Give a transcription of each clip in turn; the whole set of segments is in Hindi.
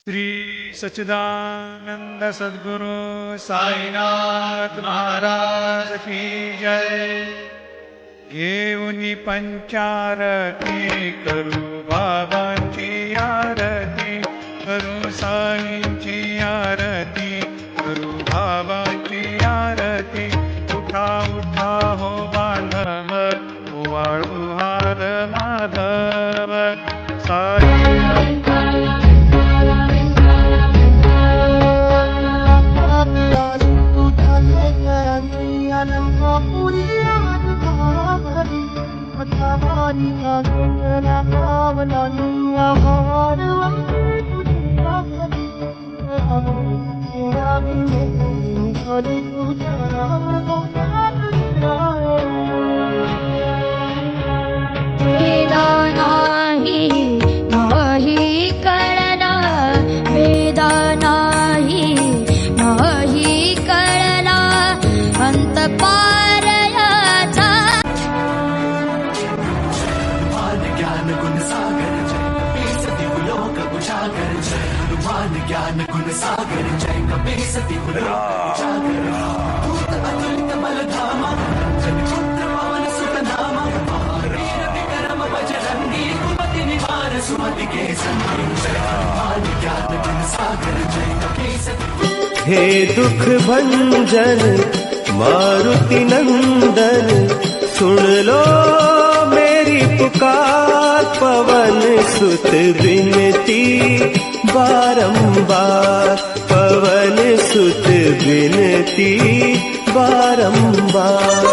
श्री सच्चिदानंद सद्गुरु साईनाथ महाराज की जय। घेऊनी पंचारती करू बाबांची आरती, करू साईंची आरती, करू बाबांची आरती। उठा उठा हो बांधव, ओवाळू हार माधव साई। ज्ञान गुण सागर जय कपीस तिहुलो दूत अतुलित बल धामा, जनिपुत्र पवन सुत नामा। वीर विक्रम बजरंगी, कुमति निवार सुमति के संगी। ज्ञान गुण सागर जय कपीस। हे दुख भंजन मारुति नंदन, सुन लो मेरी पुकार। पवन सुत विनती बारंबार, पवन सुत विनती बारंबार।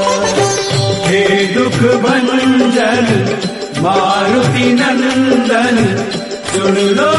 हे दुख भंजन मारुति नंदन, सुन लो